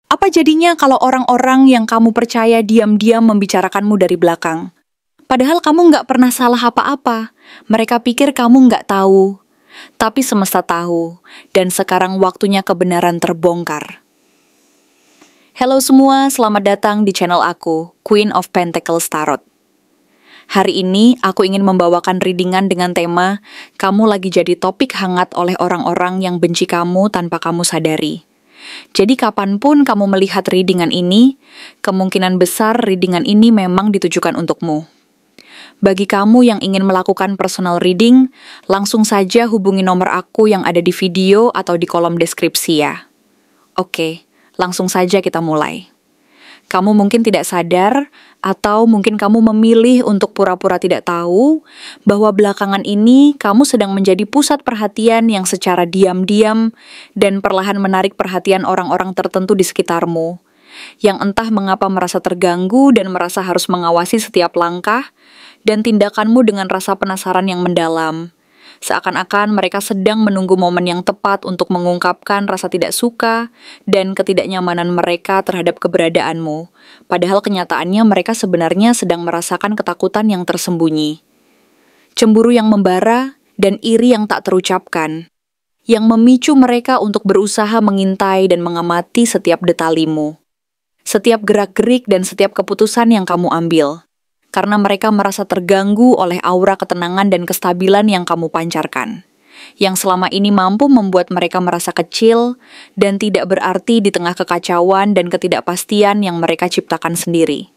Apa jadinya kalau orang-orang yang kamu percaya diam-diam membicarakanmu dari belakang? Padahal kamu nggak pernah salah apa-apa. Mereka pikir kamu nggak tahu. Tapi semesta tahu, dan sekarang waktunya kebenaran terbongkar. Halo semua, selamat datang di channel aku, Queen of Pentacles Tarot. Hari ini aku ingin membawakan readingan dengan tema kamu lagi jadi topik hangat oleh orang-orang yang benci kamu tanpa kamu sadari. Jadi kapanpun kamu melihat readingan ini, kemungkinan besar readingan ini memang ditujukan untukmu. Bagi kamu yang ingin melakukan personal reading, langsung saja hubungi nomor aku yang ada di video atau di kolom deskripsi ya. Oke, langsung saja kita mulai. Kamu mungkin tidak sadar, atau mungkin kamu memilih untuk pura-pura tidak tahu, bahwa belakangan ini kamu sedang menjadi pusat perhatian yang secara diam-diam dan perlahan menarik perhatian orang-orang tertentu di sekitarmu, yang entah mengapa merasa terganggu dan merasa harus mengawasi setiap langkah, dan tindakanmu dengan rasa penasaran yang mendalam. Seakan-akan mereka sedang menunggu momen yang tepat untuk mengungkapkan rasa tidak suka dan ketidaknyamanan mereka terhadap keberadaanmu. Padahal kenyataannya mereka sebenarnya sedang merasakan ketakutan yang tersembunyi. Cemburu yang membara dan iri yang tak terucapkan, yang memicu mereka untuk berusaha mengintai dan mengamati setiap detalimu. Setiap gerak-gerik dan setiap keputusan yang kamu ambil. Karena mereka merasa terganggu oleh aura ketenangan dan kestabilan yang kamu pancarkan, yang selama ini mampu membuat mereka merasa kecil dan tidak berarti di tengah kekacauan dan ketidakpastian yang mereka ciptakan sendiri.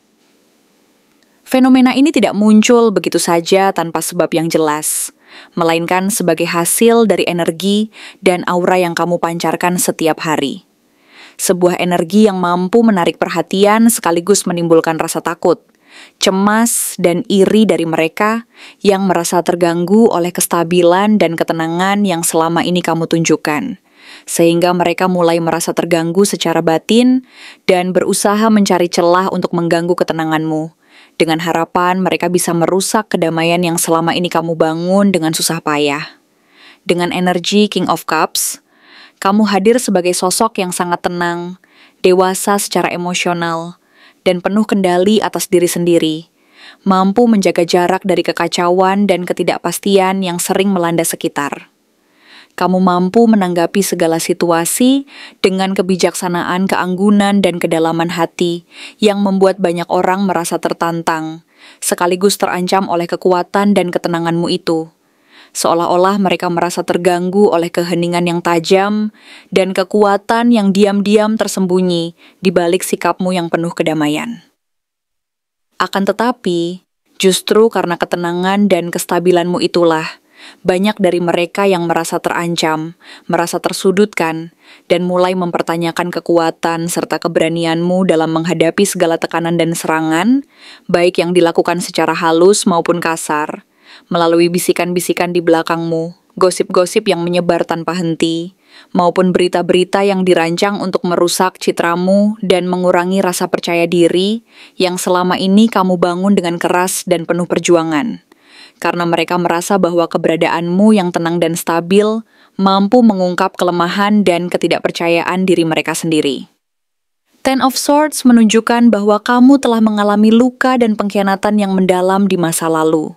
Fenomena ini tidak muncul begitu saja tanpa sebab yang jelas, melainkan sebagai hasil dari energi dan aura yang kamu pancarkan setiap hari. Sebuah energi yang mampu menarik perhatian sekaligus menimbulkan rasa takut, cemas, dan iri dari mereka yang merasa terganggu oleh kestabilan dan ketenangan yang selama ini kamu tunjukkan. Sehingga mereka mulai merasa terganggu secara batin dan berusaha mencari celah untuk mengganggu ketenanganmu. Dengan harapan mereka bisa merusak kedamaian yang selama ini kamu bangun dengan susah payah. Dengan energi King of Cups, kamu hadir sebagai sosok yang sangat tenang, dewasa secara emosional, dan penuh kendali atas diri sendiri, mampu menjaga jarak dari kekacauan dan ketidakpastian yang sering melanda sekitar. Kamu mampu menanggapi segala situasi dengan kebijaksanaan, keanggunan, dan kedalaman hati yang membuat banyak orang merasa tertantang, sekaligus terancam oleh kekuatan dan ketenanganmu itu. Seolah-olah mereka merasa terganggu oleh keheningan yang tajam dan kekuatan yang diam-diam tersembunyi di balik sikapmu yang penuh kedamaian. Akan tetapi, justru karena ketenangan dan kestabilanmu itulah, banyak dari mereka yang merasa terancam, merasa tersudutkan, dan mulai mempertanyakan kekuatan serta keberanianmu dalam menghadapi segala tekanan dan serangan, baik yang dilakukan secara halus maupun kasar, melalui bisikan-bisikan di belakangmu, gosip-gosip yang menyebar tanpa henti, maupun berita-berita yang dirancang untuk merusak citramu dan mengurangi rasa percaya diri yang selama ini kamu bangun dengan keras dan penuh perjuangan. Karena mereka merasa bahwa keberadaanmu yang tenang dan stabil mampu mengungkap kelemahan dan ketidakpercayaan diri mereka sendiri. Ten of Swords menunjukkan bahwa kamu telah mengalami luka dan pengkhianatan yang mendalam di masa lalu.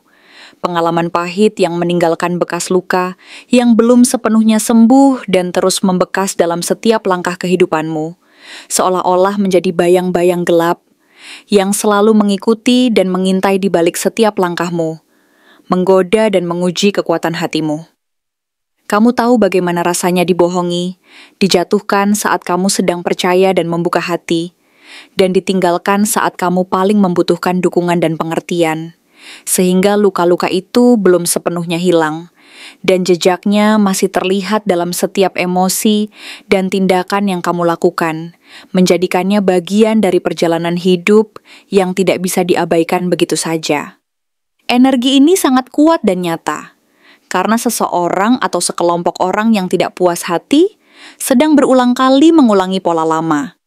Pengalaman pahit yang meninggalkan bekas luka yang belum sepenuhnya sembuh dan terus membekas dalam setiap langkah kehidupanmu, seolah-olah menjadi bayang-bayang gelap yang selalu mengikuti dan mengintai di balik setiap langkahmu, menggoda dan menguji kekuatan hatimu. Kamu tahu bagaimana rasanya dibohongi, dijatuhkan saat kamu sedang percaya dan membuka hati, dan ditinggalkan saat kamu paling membutuhkan dukungan dan pengertian. Sehingga luka-luka itu belum sepenuhnya hilang, dan jejaknya masih terlihat dalam setiap emosi dan tindakan yang kamu lakukan, menjadikannya bagian dari perjalanan hidup yang tidak bisa diabaikan begitu saja. Energi ini sangat kuat dan nyata, karena seseorang atau sekelompok orang yang tidak puas hati sedang berulang kali mengulangi pola lama.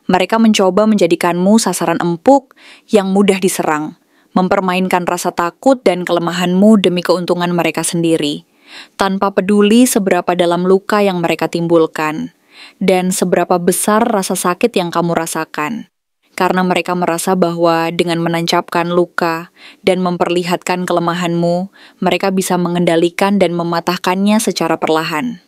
Mereka mencoba menjadikanmu sasaran empuk yang mudah diserang, mempermainkan rasa takut dan kelemahanmu demi keuntungan mereka sendiri, tanpa peduli seberapa dalam luka yang mereka timbulkan. dan seberapa besar rasa sakit yang kamu rasakan. Karena mereka merasa bahwa dengan menancapkan luka dan memperlihatkan kelemahanmu, mereka bisa mengendalikan dan mematahkannya secara perlahan.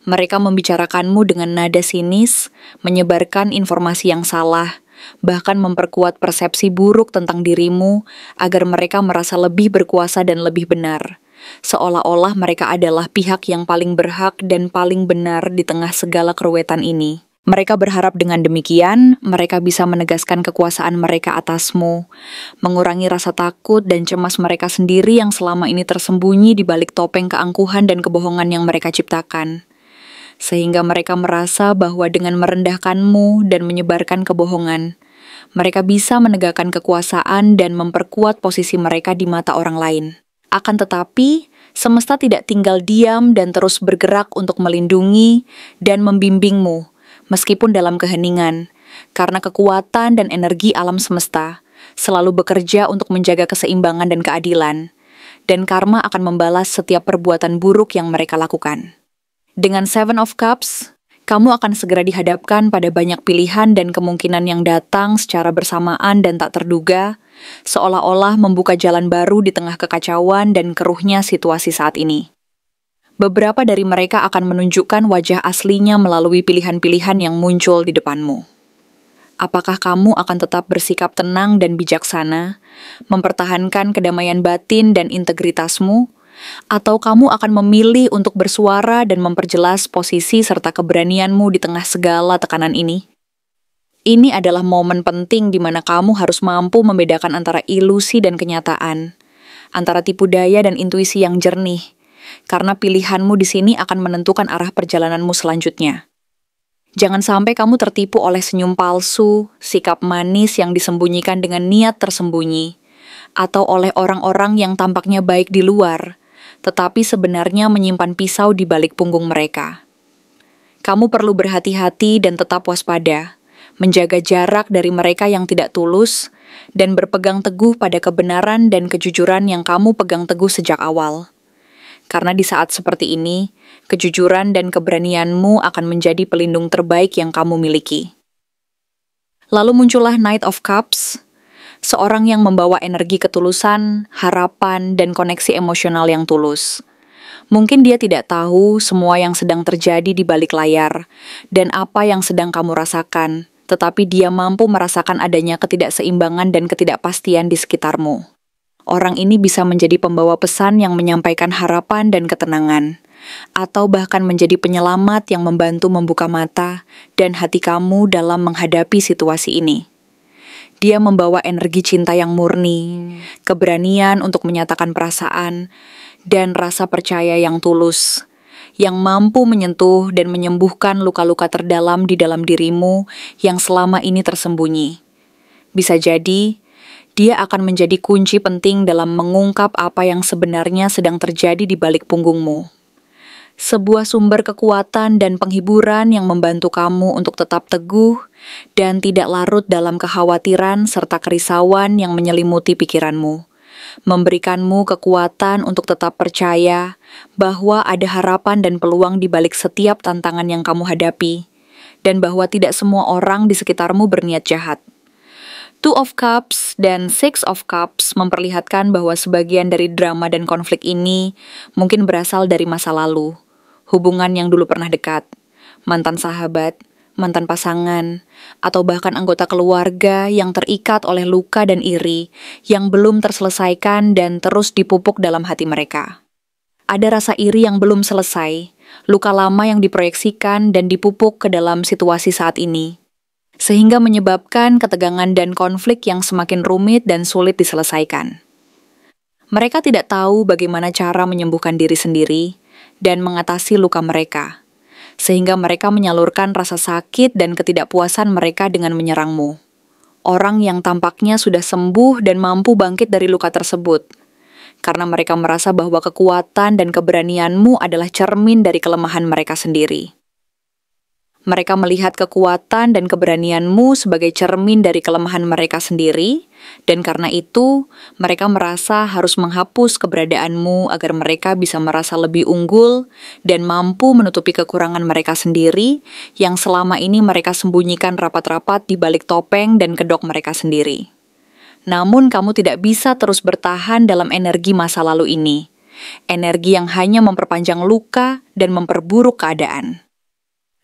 Mereka membicarakanmu dengan nada sinis, menyebarkan informasi yang salah, bahkan memperkuat persepsi buruk tentang dirimu agar mereka merasa lebih berkuasa dan lebih benar. Seolah-olah mereka adalah pihak yang paling berhak dan paling benar di tengah segala keruwetan ini. Mereka berharap dengan demikian, mereka bisa menegaskan kekuasaan mereka atasmu, mengurangi rasa takut dan cemas mereka sendiri yang selama ini tersembunyi di balik topeng keangkuhan dan kebohongan yang mereka ciptakan. Sehingga mereka merasa bahwa dengan merendahkanmu dan menyebarkan kebohongan, mereka bisa menegakkan kekuasaan dan memperkuat posisi mereka di mata orang lain. Akan tetapi, semesta tidak tinggal diam dan terus bergerak untuk melindungi dan membimbingmu, meskipun dalam keheningan, karena kekuatan dan energi alam semesta selalu bekerja untuk menjaga keseimbangan dan keadilan, dan karma akan membalas setiap perbuatan buruk yang mereka lakukan. Dengan Seven of Cups, kamu akan segera dihadapkan pada banyak pilihan dan kemungkinan yang datang secara bersamaan dan tak terduga, seolah-olah membuka jalan baru di tengah kekacauan dan keruhnya situasi saat ini. Beberapa dari mereka akan menunjukkan wajah aslinya melalui pilihan-pilihan yang muncul di depanmu. Apakah kamu akan tetap bersikap tenang dan bijaksana, mempertahankan kedamaian batin dan integritasmu, atau kamu akan memilih untuk bersuara dan memperjelas posisi serta keberanianmu di tengah segala tekanan ini? Ini adalah momen penting di mana kamu harus mampu membedakan antara ilusi dan kenyataan, antara tipu daya dan intuisi yang jernih, karena pilihanmu di sini akan menentukan arah perjalananmu selanjutnya. Jangan sampai kamu tertipu oleh senyum palsu, sikap manis yang disembunyikan dengan niat tersembunyi, atau oleh orang-orang yang tampaknya baik di luar, tetapi sebenarnya menyimpan pisau di balik punggung mereka. Kamu perlu berhati-hati dan tetap waspada, menjaga jarak dari mereka yang tidak tulus, dan berpegang teguh pada kebenaran dan kejujuran yang kamu pegang teguh sejak awal. Karena di saat seperti ini, kejujuran dan keberanianmu akan menjadi pelindung terbaik yang kamu miliki. Lalu muncullah Knight of Cups, seorang yang membawa energi ketulusan, harapan, dan koneksi emosional yang tulus. Mungkin dia tidak tahu semua yang sedang terjadi di balik layar, dan apa yang sedang kamu rasakan, tetapi dia mampu merasakan adanya ketidakseimbangan dan ketidakpastian di sekitarmu. Orang ini bisa menjadi pembawa pesan yang menyampaikan harapan dan ketenangan, atau bahkan menjadi penyelamat yang membantu membuka mata dan hati kamu dalam menghadapi situasi ini. Dia membawa energi cinta yang murni, keberanian untuk menyatakan perasaan, dan rasa percaya yang tulus, yang mampu menyentuh dan menyembuhkan luka-luka terdalam di dalam dirimu yang selama ini tersembunyi. Bisa jadi, dia akan menjadi kunci penting dalam mengungkap apa yang sebenarnya sedang terjadi di balik punggungmu. Sebuah sumber kekuatan dan penghiburan yang membantu kamu untuk tetap teguh dan tidak larut dalam kekhawatiran serta kerisauan yang menyelimuti pikiranmu. Memberikanmu kekuatan untuk tetap percaya bahwa ada harapan dan peluang di balik setiap tantangan yang kamu hadapi, dan bahwa tidak semua orang di sekitarmu berniat jahat. Two of Cups dan Six of Cups memperlihatkan bahwa sebagian dari drama dan konflik ini mungkin berasal dari masa lalu. Hubungan yang dulu pernah dekat, mantan sahabat, mantan pasangan, atau bahkan anggota keluarga yang terikat oleh luka dan iri yang belum terselesaikan dan terus dipupuk dalam hati mereka. Ada rasa iri yang belum selesai, luka lama yang diproyeksikan dan dipupuk ke dalam situasi saat ini, sehingga menyebabkan ketegangan dan konflik yang semakin rumit dan sulit diselesaikan. Mereka tidak tahu bagaimana cara menyembuhkan diri sendiri dan mengatasi luka mereka, sehingga mereka menyalurkan rasa sakit dan ketidakpuasan mereka dengan menyerangmu. Orang yang tampaknya sudah sembuh dan mampu bangkit dari luka tersebut, karena mereka merasa bahwa kekuatan dan keberanianmu adalah cermin dari kelemahan mereka sendiri. Mereka melihat kekuatan dan keberanianmu sebagai cermin dari kelemahan mereka sendiri, dan karena itu, mereka merasa harus menghapus keberadaanmu agar mereka bisa merasa lebih unggul dan mampu menutupi kekurangan mereka sendiri yang selama ini mereka sembunyikan rapat-rapat di balik topeng dan kedok mereka sendiri. Namun kamu tidak bisa terus bertahan dalam energi masa lalu ini, energi yang hanya memperpanjang luka dan memperburuk keadaan.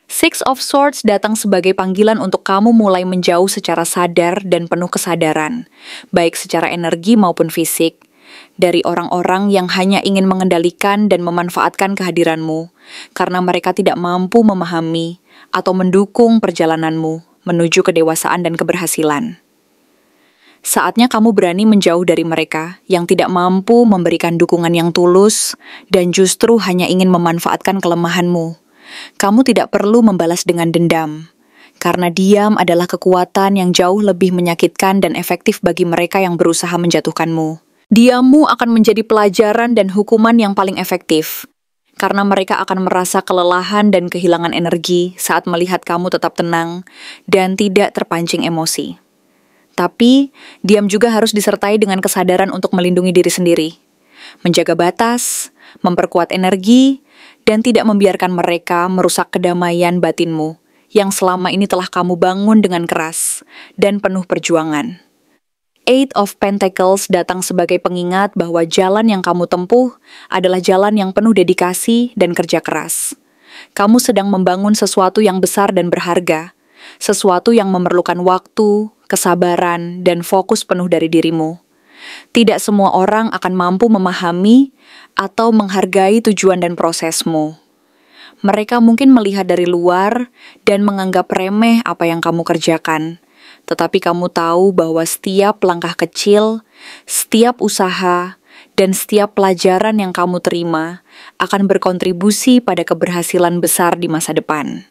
Six of Swords datang sebagai panggilan untuk kamu mulai menjauh secara sadar dan penuh kesadaran, baik secara energi maupun fisik, dari orang-orang yang hanya ingin mengendalikan dan memanfaatkan kehadiranmu, karena mereka tidak mampu memahami atau mendukung perjalananmu menuju kedewasaan dan keberhasilan. Saatnya kamu berani menjauh dari mereka yang tidak mampu memberikan dukungan yang tulus dan justru hanya ingin memanfaatkan kelemahanmu. Kamu tidak perlu membalas dengan dendam, karena diam adalah kekuatan yang jauh lebih menyakitkan dan efektif bagi mereka yang berusaha menjatuhkanmu. Diammu akan menjadi pelajaran dan hukuman yang paling efektif, karena mereka akan merasa kelelahan dan kehilangan energi saat melihat kamu tetap tenang dan tidak terpancing emosi. Tapi, diam juga harus disertai dengan kesadaran untuk melindungi diri sendiri, menjaga batas, memperkuat energi, dan tidak membiarkan mereka merusak kedamaian batinmu yang selama ini telah kamu bangun dengan keras dan penuh perjuangan. Eight of Pentacles datang sebagai pengingat bahwa jalan yang kamu tempuh adalah jalan yang penuh dedikasi dan kerja keras. Kamu sedang membangun sesuatu yang besar dan berharga, sesuatu yang memerlukan waktu, kesabaran, dan fokus penuh dari dirimu. Tidak semua orang akan mampu memahami atau menghargai tujuan dan prosesmu. Mereka mungkin melihat dari luar dan menganggap remeh apa yang kamu kerjakan. Tetapi kamu tahu bahwa setiap langkah kecil, setiap usaha, dan setiap pelajaran yang kamu terima akan berkontribusi pada keberhasilan besar di masa depan.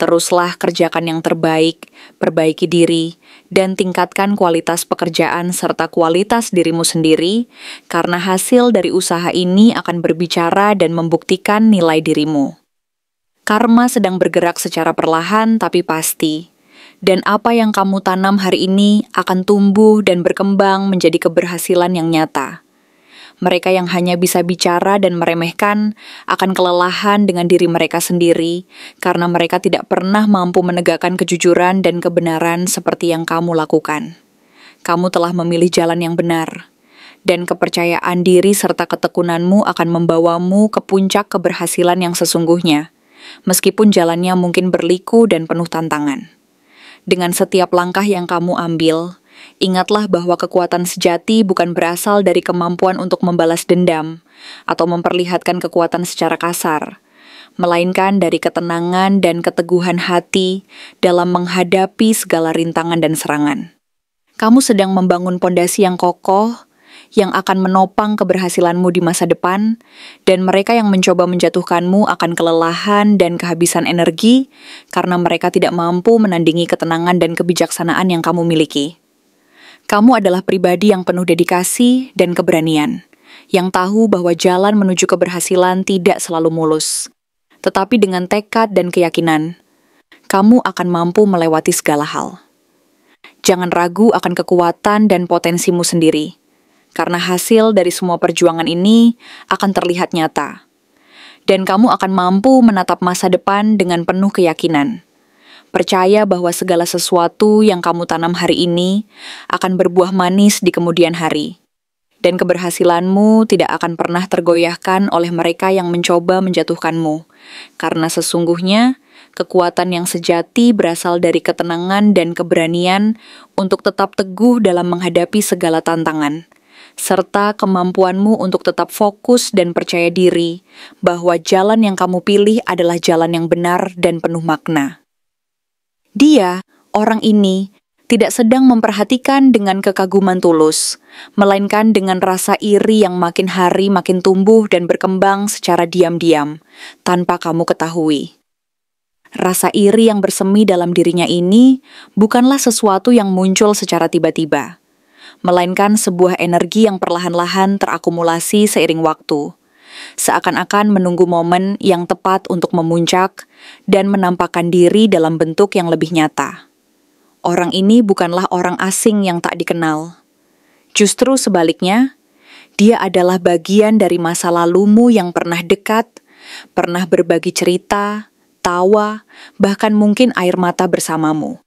Teruslah kerjakan yang terbaik, perbaiki diri, dan tingkatkan kualitas pekerjaan serta kualitas dirimu sendiri, karena hasil dari usaha ini akan berbicara dan membuktikan nilai dirimu. Karma sedang bergerak secara perlahan tapi pasti, dan apa yang kamu tanam hari ini akan tumbuh dan berkembang menjadi keberhasilan yang nyata. Mereka yang hanya bisa bicara dan meremehkan akan kelelahan dengan diri mereka sendiri karena mereka tidak pernah mampu menegakkan kejujuran dan kebenaran seperti yang kamu lakukan. Kamu telah memilih jalan yang benar, dan kepercayaan diri serta ketekunanmu akan membawamu ke puncak keberhasilan yang sesungguhnya, meskipun jalannya mungkin berliku dan penuh tantangan. Dengan setiap langkah yang kamu ambil, ingatlah bahwa kekuatan sejati bukan berasal dari kemampuan untuk membalas dendam atau memperlihatkan kekuatan secara kasar, melainkan dari ketenangan dan keteguhan hati dalam menghadapi segala rintangan dan serangan. Kamu sedang membangun pondasi yang kokoh, yang akan menopang keberhasilanmu di masa depan, dan mereka yang mencoba menjatuhkanmu akan kelelahan dan kehabisan energi karena mereka tidak mampu menandingi ketenangan dan kebijaksanaan yang kamu miliki. Kamu adalah pribadi yang penuh dedikasi dan keberanian, yang tahu bahwa jalan menuju keberhasilan tidak selalu mulus. Tetapi dengan tekad dan keyakinan, kamu akan mampu melewati segala hal. Jangan ragu akan kekuatan dan potensimu sendiri, karena hasil dari semua perjuangan ini akan terlihat nyata. Dan kamu akan mampu menatap masa depan dengan penuh keyakinan. Percaya bahwa segala sesuatu yang kamu tanam hari ini akan berbuah manis di kemudian hari. Dan keberhasilanmu tidak akan pernah tergoyahkan oleh mereka yang mencoba menjatuhkanmu. Karena sesungguhnya, kekuatan yang sejati berasal dari ketenangan dan keberanian untuk tetap teguh dalam menghadapi segala tantangan, serta kemampuanmu untuk tetap fokus dan percaya diri bahwa jalan yang kamu pilih adalah jalan yang benar dan penuh makna. Dia, orang ini, tidak sedang memperhatikan dengan kekaguman tulus, melainkan dengan rasa iri yang makin hari makin tumbuh dan berkembang secara diam-diam, tanpa kamu ketahui. Rasa iri yang bersemi dalam dirinya ini bukanlah sesuatu yang muncul secara tiba-tiba, melainkan sebuah energi yang perlahan-lahan terakumulasi seiring waktu, seakan-akan menunggu momen yang tepat untuk memuncak dan menampakkan diri dalam bentuk yang lebih nyata. Orang ini bukanlah orang asing yang tak dikenal. Justru sebaliknya, dia adalah bagian dari masa lalumu yang pernah dekat, pernah berbagi cerita, tawa, bahkan mungkin air mata bersamamu.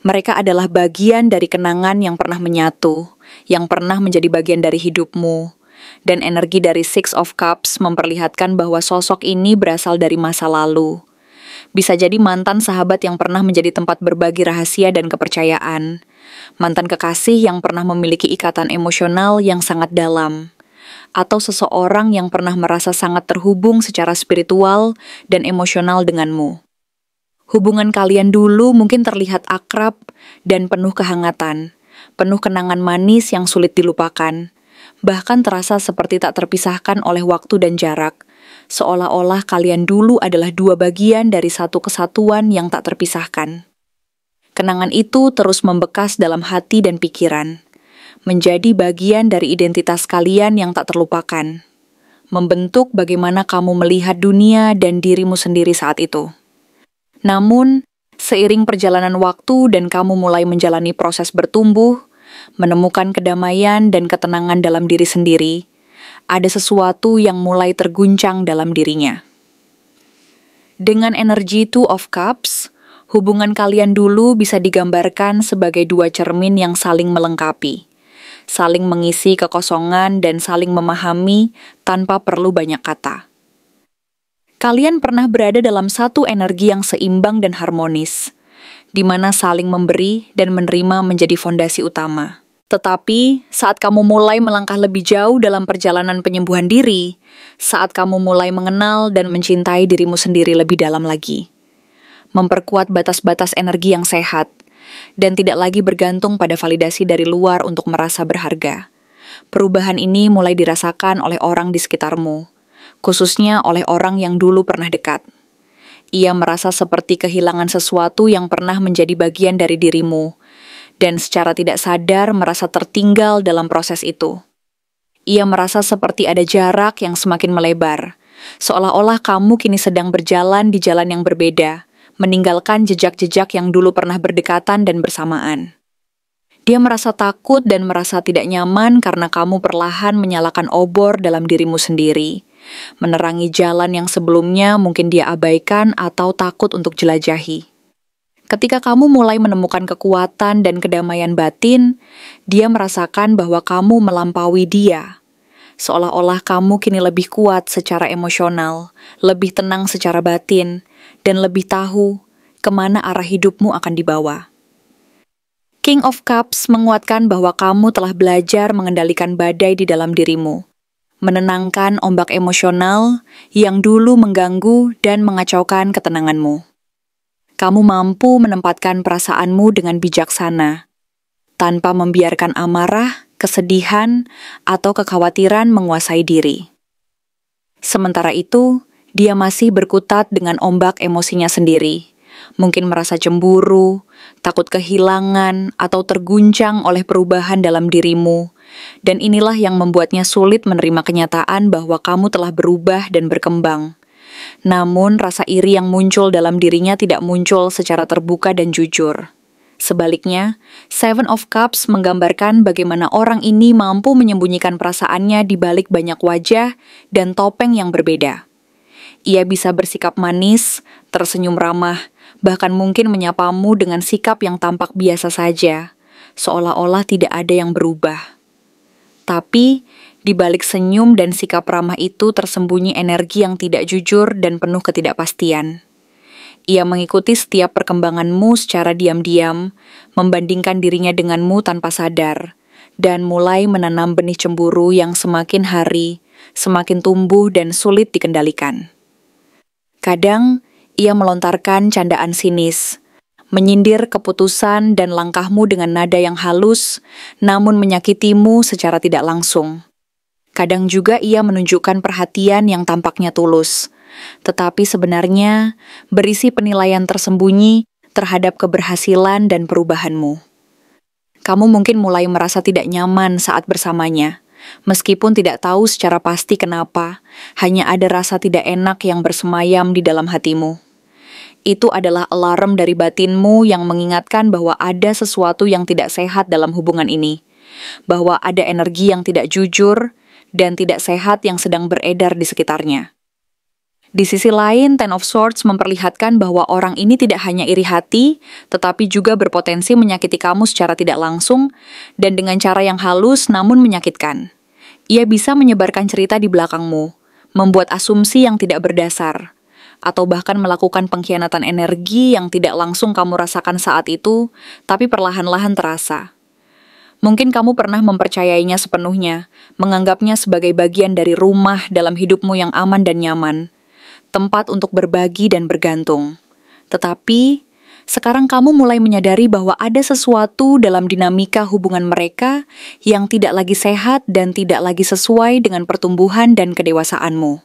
Mereka adalah bagian dari kenangan yang pernah menyatu, yang pernah menjadi bagian dari hidupmu, dan energi dari Six of Cups memperlihatkan bahwa sosok ini berasal dari masa lalu. Bisa jadi mantan sahabat yang pernah menjadi tempat berbagi rahasia dan kepercayaan, mantan kekasih yang pernah memiliki ikatan emosional yang sangat dalam, atau seseorang yang pernah merasa sangat terhubung secara spiritual dan emosional denganmu. Hubungan kalian dulu mungkin terlihat akrab dan penuh kehangatan, penuh kenangan manis yang sulit dilupakan, bahkan terasa seperti tak terpisahkan oleh waktu dan jarak, seolah-olah kalian dulu adalah dua bagian dari satu kesatuan yang tak terpisahkan. Kenangan itu terus membekas dalam hati dan pikiran, menjadi bagian dari identitas kalian yang tak terlupakan, membentuk bagaimana kamu melihat dunia dan dirimu sendiri saat itu. Namun, seiring perjalanan waktu dan kamu mulai menjalani proses bertumbuh, menemukan kedamaian dan ketenangan dalam diri sendiri, ada sesuatu yang mulai terguncang dalam dirinya. Dengan energi Two of Cups, hubungan kalian dulu bisa digambarkan sebagai dua cermin yang saling melengkapi, saling mengisi kekosongan dan saling memahami tanpa perlu banyak kata. Kalian pernah berada dalam satu energi yang seimbang dan harmonis, di mana saling memberi dan menerima menjadi fondasi utama. Tetapi, saat kamu mulai melangkah lebih jauh dalam perjalanan penyembuhan diri, saat kamu mulai mengenal dan mencintai dirimu sendiri lebih dalam lagi, memperkuat batas-batas energi yang sehat, dan tidak lagi bergantung pada validasi dari luar untuk merasa berharga. Perubahan ini mulai dirasakan oleh orang di sekitarmu, khususnya oleh orang yang dulu pernah dekat. Ia merasa seperti kehilangan sesuatu yang pernah menjadi bagian dari dirimu, dan secara tidak sadar merasa tertinggal dalam proses itu. Ia merasa seperti ada jarak yang semakin melebar, seolah-olah kamu kini sedang berjalan di jalan yang berbeda, meninggalkan jejak-jejak yang dulu pernah berdekatan dan bersamaan. Dia merasa takut dan merasa tidak nyaman karena kamu perlahan menyalakan obor dalam dirimu sendiri, menerangi jalan yang sebelumnya mungkin dia abaikan atau takut untuk jelajahi. Ketika kamu mulai menemukan kekuatan dan kedamaian batin, dia merasakan bahwa kamu melampaui dia. Seolah-olah kamu kini lebih kuat secara emosional, lebih tenang secara batin, dan lebih tahu kemana arah hidupmu akan dibawa. King of Cups menguatkan bahwa kamu telah belajar mengendalikan badai di dalam dirimu, menenangkan ombak emosional yang dulu mengganggu dan mengacaukan ketenanganmu. Kamu mampu menempatkan perasaanmu dengan bijaksana, tanpa membiarkan amarah, kesedihan, atau kekhawatiran menguasai diri. Sementara itu, dia masih berkutat dengan ombak emosinya sendiri, mungkin merasa cemburu, takut kehilangan, atau terguncang oleh perubahan dalam dirimu, dan inilah yang membuatnya sulit menerima kenyataan bahwa kamu telah berubah dan berkembang. Namun, rasa iri yang muncul dalam dirinya tidak muncul secara terbuka dan jujur. Sebaliknya, Seven of Cups menggambarkan bagaimana orang ini mampu menyembunyikan perasaannya di balik banyak wajah dan topeng yang berbeda. Ia bisa bersikap manis, tersenyum ramah, bahkan mungkin menyapamu dengan sikap yang tampak biasa saja, seolah-olah tidak ada yang berubah. Tapi, di balik senyum dan sikap ramah itu tersembunyi energi yang tidak jujur dan penuh ketidakpastian. Ia mengikuti setiap perkembanganmu secara diam-diam, membandingkan dirinya denganmu tanpa sadar, dan mulai menanam benih cemburu yang semakin hari, semakin tumbuh dan sulit dikendalikan. Kadang, ia melontarkan candaan sinis, menyindir keputusan dan langkahmu dengan nada yang halus, namun menyakitimu secara tidak langsung. Kadang juga ia menunjukkan perhatian yang tampaknya tulus, tetapi sebenarnya berisi penilaian tersembunyi terhadap keberhasilan dan perubahanmu. Kamu mungkin mulai merasa tidak nyaman saat bersamanya, Meskipun tidak tahu secara pasti kenapa, hanya ada rasa tidak enak yang bersemayam di dalam hatimu. Itu adalah alarm dari batinmu yang mengingatkan bahwa ada sesuatu yang tidak sehat dalam hubungan ini, bahwa ada energi yang tidak jujur dan tidak sehat yang sedang beredar di sekitarnya. Di sisi lain, Ten of Swords memperlihatkan bahwa orang ini tidak hanya iri hati, tetapi juga berpotensi menyakiti kamu secara tidak langsung dan dengan cara yang halus namun menyakitkan. Ia bisa menyebarkan cerita di belakangmu, membuat asumsi yang tidak berdasar, atau bahkan melakukan pengkhianatan energi yang tidak langsung kamu rasakan saat itu, tapi perlahan-lahan terasa. Mungkin kamu pernah mempercayainya sepenuhnya, menganggapnya sebagai bagian dari rumah dalam hidupmu yang aman dan nyaman, tempat untuk berbagi dan bergantung. Tetapi, sekarang kamu mulai menyadari bahwa ada sesuatu dalam dinamika hubungan mereka yang tidak lagi sehat dan tidak lagi sesuai dengan pertumbuhan dan kedewasaanmu.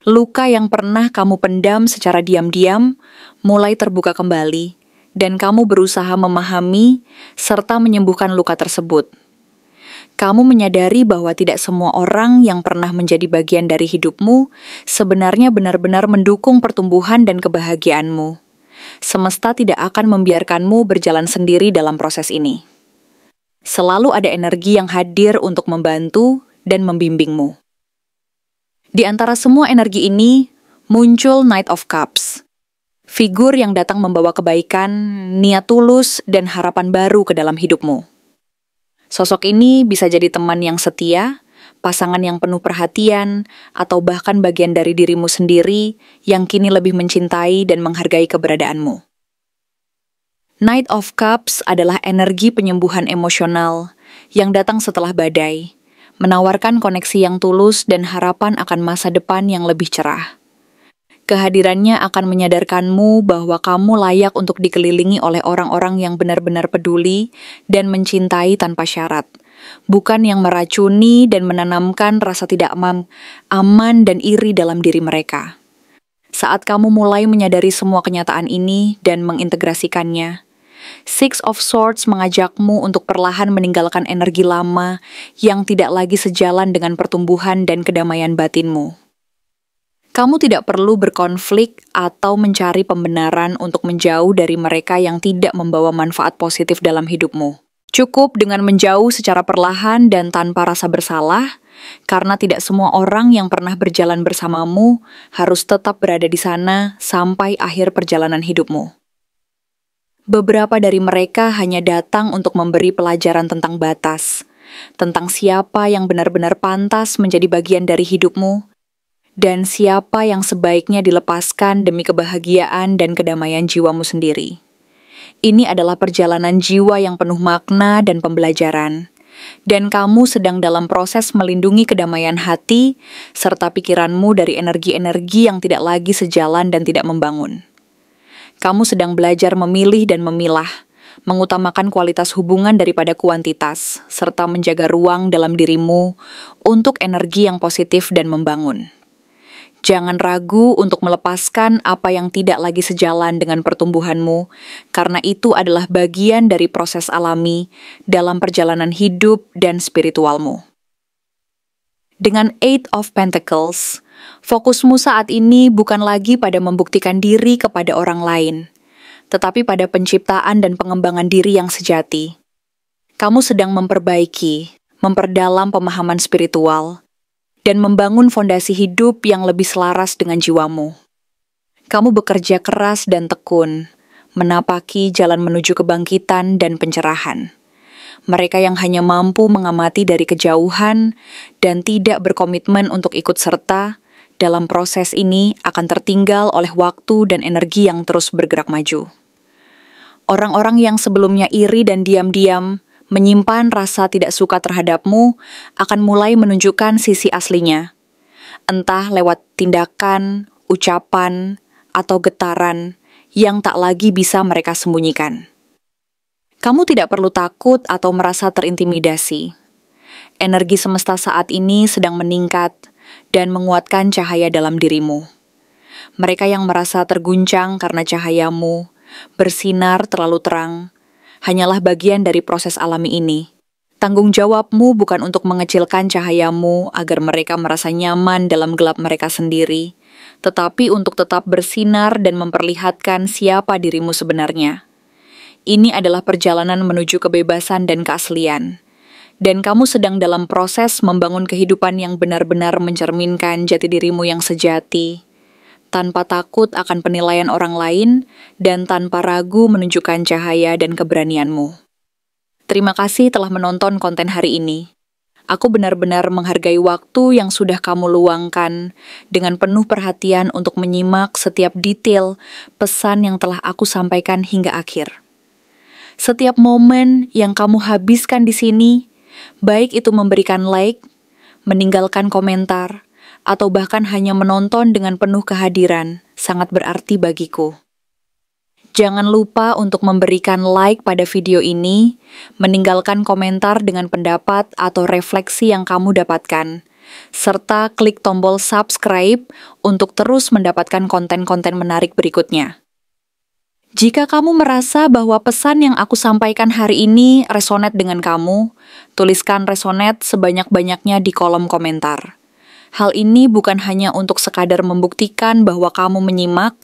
Luka yang pernah kamu pendam secara diam-diam mulai terbuka kembali, dan kamu berusaha memahami serta menyembuhkan luka tersebut. Kamu menyadari bahwa tidak semua orang yang pernah menjadi bagian dari hidupmu sebenarnya benar-benar mendukung pertumbuhan dan kebahagiaanmu. Semesta tidak akan membiarkanmu berjalan sendiri dalam proses ini. Selalu ada energi yang hadir untuk membantu dan membimbingmu. Di antara semua energi ini, muncul Knight of Cups. Figur yang datang membawa kebaikan, niat tulus, dan harapan baru ke dalam hidupmu. Sosok ini bisa jadi teman yang setia, pasangan yang penuh perhatian, atau bahkan bagian dari dirimu sendiri yang kini lebih mencintai dan menghargai keberadaanmu. Knight of Cups adalah energi penyembuhan emosional yang datang setelah badai, menawarkan koneksi yang tulus dan harapan akan masa depan yang lebih cerah. Kehadirannya akan menyadarkanmu bahwa kamu layak untuk dikelilingi oleh orang-orang yang benar-benar peduli dan mencintai tanpa syarat, bukan yang meracuni dan menanamkan rasa tidak aman dan iri dalam diri mereka. Saat kamu mulai menyadari semua kenyataan ini dan mengintegrasikannya, Six of Swords mengajakmu untuk perlahan meninggalkan energi lama yang tidak lagi sejalan dengan pertumbuhan dan kedamaian batinmu. Kamu tidak perlu berkonflik atau mencari pembenaran untuk menjauh dari mereka yang tidak membawa manfaat positif dalam hidupmu. Cukup dengan menjauh secara perlahan dan tanpa rasa bersalah, karena tidak semua orang yang pernah berjalan bersamamu harus tetap berada di sana sampai akhir perjalanan hidupmu. Beberapa dari mereka hanya datang untuk memberi pelajaran tentang batas, tentang siapa yang benar-benar pantas menjadi bagian dari hidupmu, dan siapa yang sebaiknya dilepaskan demi kebahagiaan dan kedamaian jiwamu sendiri. Ini adalah perjalanan jiwa yang penuh makna dan pembelajaran, dan kamu sedang dalam proses melindungi kedamaian hati serta pikiranmu dari energi-energi yang tidak lagi sejalan dan tidak membangun. Kamu sedang belajar memilih dan memilah, mengutamakan kualitas hubungan daripada kuantitas, serta menjaga ruang dalam dirimu untuk energi yang positif dan membangun. Jangan ragu untuk melepaskan apa yang tidak lagi sejalan dengan pertumbuhanmu, karena itu adalah bagian dari proses alami dalam perjalanan hidup dan spiritualmu. Dengan Eight of Pentacles, fokusmu saat ini bukan lagi pada membuktikan diri kepada orang lain, tetapi pada penciptaan dan pengembangan diri yang sejati. Kamu sedang memperbaiki, memperdalam pemahaman spiritual, dan membangun fondasi hidup yang lebih selaras dengan jiwamu. Kamu bekerja keras dan tekun, menapaki jalan menuju kebangkitan dan pencerahan. Mereka yang hanya mampu mengamati dari kejauhan dan tidak berkomitmen untuk ikut serta dalam proses ini akan tertinggal oleh waktu dan energi yang terus bergerak maju. Orang-orang yang sebelumnya iri dan diam-diam menyimpan rasa tidak suka terhadapmu akan mulai menunjukkan sisi aslinya, entah lewat tindakan, ucapan, atau getaran yang tak lagi bisa mereka sembunyikan. Kamu tidak perlu takut atau merasa terintimidasi. Energi semesta saat ini sedang meningkat dan menguatkan cahaya dalam dirimu. Mereka yang merasa terguncang karena cahayamu bersinar terlalu terang, hanyalah bagian dari proses alami ini. Tanggung jawabmu bukan untuk mengecilkan cahayamu agar mereka merasa nyaman dalam gelap mereka sendiri, tetapi untuk tetap bersinar dan memperlihatkan siapa dirimu sebenarnya. Ini adalah perjalanan menuju kebebasan dan keaslian. Dan kamu sedang dalam proses membangun kehidupan yang benar-benar mencerminkan jati dirimu yang sejati, tanpa takut akan penilaian orang lain dan tanpa ragu menunjukkan cahaya dan keberanianmu. Terima kasih telah menonton konten hari ini. Aku benar-benar menghargai waktu yang sudah kamu luangkan dengan penuh perhatian untuk menyimak setiap detail pesan yang telah aku sampaikan hingga akhir. Setiap momen yang kamu habiskan di sini, baik itu memberikan like, meninggalkan komentar, atau bahkan hanya menonton dengan penuh kehadiran, sangat berarti bagiku. Jangan lupa untuk memberikan like pada video ini, meninggalkan komentar dengan pendapat atau refleksi yang kamu dapatkan, serta klik tombol subscribe untuk terus mendapatkan konten-konten menarik berikutnya. Jika kamu merasa bahwa pesan yang aku sampaikan hari ini resonate dengan kamu, tuliskan resonate sebanyak-banyaknya di kolom komentar. Hal ini bukan hanya untuk sekadar membuktikan bahwa kamu menyimak,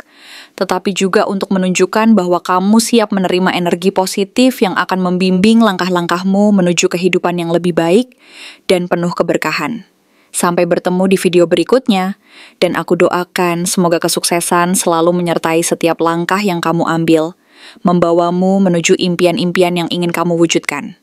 tetapi juga untuk menunjukkan bahwa kamu siap menerima energi positif yang akan membimbing langkah-langkahmu menuju kehidupan yang lebih baik dan penuh keberkahan. Sampai bertemu di video berikutnya, dan aku doakan semoga kesuksesan selalu menyertai setiap langkah yang kamu ambil, membawamu menuju impian-impian yang ingin kamu wujudkan.